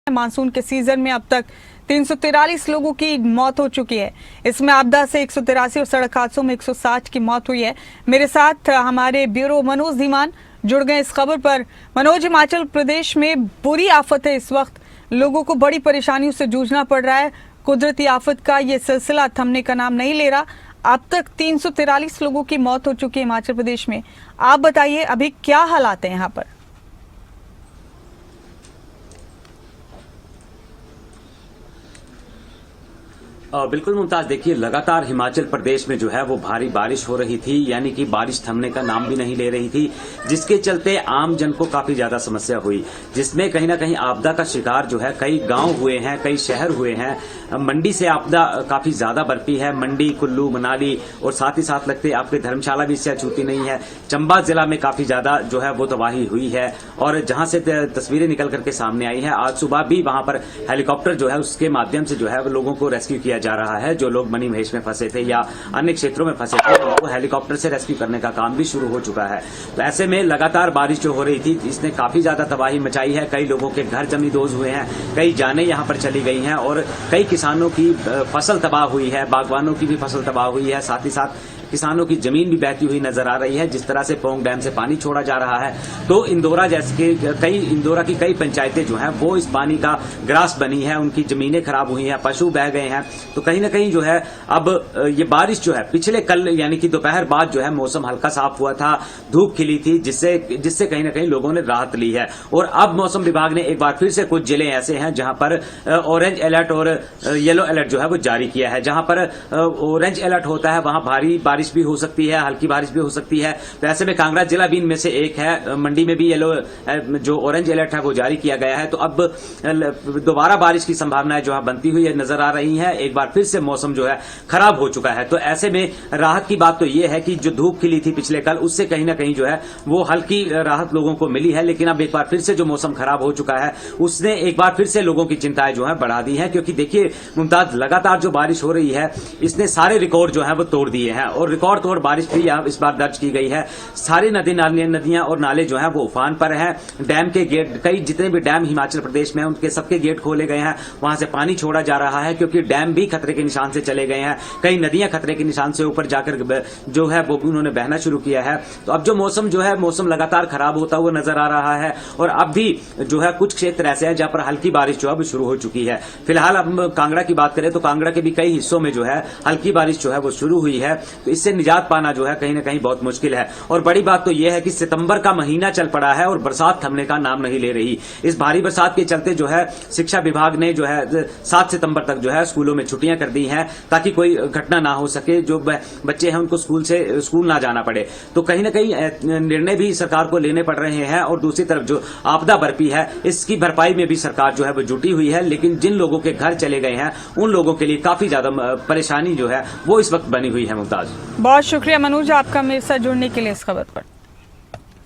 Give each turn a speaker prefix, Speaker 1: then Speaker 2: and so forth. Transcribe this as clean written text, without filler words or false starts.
Speaker 1: Monsoon के season में अब तक 343 लोगों की मौत हो चुकी है। इसमें आपदा से 183 और सड़क हादसों में 160 की मौत हुई है। मेरे साथ हमारे ब्यूरो मनोज धीमान जुड़ गए इस खबर पर। मनोज, हिमाचल प्रदेश में बुरी आफत है, इस वक्त लोगों को बड़ी परेशानियों से जूझना पड़ रहा है। कुदरती आफत का ये सिलसिला थमने का नाम नहीं ले रहा। अब तक 343 लोगों की मौत हो चुकी है हिमाचल प्रदेश में। आप बताइए अभी क्या हालात है यहाँ पर?
Speaker 2: बिल्कुल मुमताज, देखिए लगातार हिमाचल प्रदेश में जो है वो भारी बारिश हो रही थी, यानी कि बारिश थमने का नाम भी नहीं ले रही थी, जिसके चलते आम जन को काफी ज्यादा समस्या हुई, जिसमें कहीं ना कहीं आपदा का शिकार जो है कई गांव हुए हैं, कई शहर हुए हैं। मंडी से आपदा काफी ज्यादा बरपी है, मंडी, कुल्लू, मनाली और साथ ही साथ लगते आपके धर्मशाला भी इससे अछूती नहीं है। चंबा जिला में काफी ज्यादा जो है वो तबाही हुई है और जहां से तस्वीरें निकल करके सामने आई है, आज सुबह भी वहां पर हेलीकॉप्टर जो है उसके माध्यम से जो है लोगों को रेस्क्यू किया जा रहा है। जो लोग मनी महेश में फंसे थे या अन्य क्षेत्रों में फंसे थे, उनको हेलीकॉप्टर से रेस्क्यू करने का काम भी शुरू हो चुका है। तो ऐसे में लगातार बारिश जो हो रही थी, इसने काफी ज्यादा तबाही मचाई है। कई लोगों के घर जमींदोज हुए हैं, कई जानें यहां पर चली गई हैं और कई किसानों की फसल तबाह हुई है, बागवानों की भी फसल तबाह हुई है। साथ ही साथ किसानों की जमीन भी बहती हुई नजर आ रही है। जिस तरह से पोंग डैम से पानी छोड़ा जा रहा है, तो इंदौरा की कई पंचायतें जो हैं वो इस पानी का ग्रास बनी है, उनकी जमीनें खराब हुई हैं, पशु बह गए हैं। तो कहीं ना कहीं जो है अब ये बारिश जो है पिछले कल यानी कि दोपहर बाद जो है मौसम हल्का साफ हुआ था, धूप खिली थी, जिससे कहीं ना कहीं लोगों ने राहत ली है। और अब मौसम विभाग ने एक बार फिर से कुछ जिले ऐसे हैं जहां पर ऑरेंज अलर्ट और येलो अलर्ट जो है वो जारी किया है। जहां पर ऑरेंज अलर्ट होता है वहां भारी बारिश भी हो सकती है, हल्की बारिश भी हो सकती है। तो ऐसे में कांगड़ा जिला भी इनमें से एक है। मंडी में भी येलो जो ऑरेंज अलर्ट है वो जारी किया गया है। तो अब दोबारा बारिश की संभावनाएं जो है बनती हुई नजर आ रही है। एक बार फिर से मौसम जो है खराब हो चुका है। तो ऐसे में राहत की बात तो यह है कि जो धूप खिली थी पिछले कल, उससे कहीं ना कहीं जो है वो हल्की राहत लोगों को मिली है। लेकिन अब एक बार फिर से जो मौसम खराब हो चुका है, उसने एक बार फिर से लोगों की चिंताएं जो है बढ़ा दी है। क्योंकि देखिए मुमताज, लगातार जो बारिश हो रही है, इसने सारे रिकॉर्ड जो है वो तोड़ दिए हैं और रिकॉर्ड तोड़ बारिश भी यहाँ इस बार दर्ज की गई है। सारी नदियां और नाले जो हैं वो उफान पर हैं। डैम के गेट, कई जितने भी डैम हिमाचल प्रदेश में हैं, उनके सबके गेट खोले गए हैं। वहां से पानी छोड़ा जा रहा है क्योंकि डैम भी खतरे के निशान से चले गए हैं। कई नदियां खतरे के निशान से ऊपर जाकर जो है वो भी उन्होंने बहना शुरू किया है। तो अब जो मौसम जो है, मौसम लगातार खराब होता हुआ नजर आ रहा है और अब भी जो है कुछ क्षेत्र ऐसे हैं जहां पर हल्की बारिश जो है शुरू हो चुकी है। फिलहाल अब कांगड़ा की बात करें तो कांगड़ा के भी कई हिस्सों में जो है हल्की बारिश जो है वो शुरू हुई है। तो इससे निजात पाना जो है कहीं ना कहीं बहुत मुश्किल है। और बड़ी बात तो यह है कि सितंबर का महीना चल पड़ा है और बरसात थमने का नाम नहीं ले रही। इस भारी बरसात के चलते जो है शिक्षा विभाग ने जो है 7 सितंबर तक जो है स्कूलों में छुट्टियां कर दी हैं, ताकि कोई घटना ना हो सके, जो बच्चे हैं उनको स्कूल ना जाना पड़े। तो कहीं ना कहीं निर्णय भी सरकार को लेने पड़ रहे हैं। और दूसरी तरफ जो आपदा बरपी है, इसकी भरपाई में भी सरकार जो है वो जुटी हुई है। लेकिन जिन लोगों के घर चले गए हैं, उन लोगों के लिए काफी ज्यादा परेशानी जो है वो इस वक्त बनी हुई है। मुमताज,
Speaker 1: बहुत शुक्रिया मनोज आपका मेरे साथ जुड़ने के लिए इस खबर पर।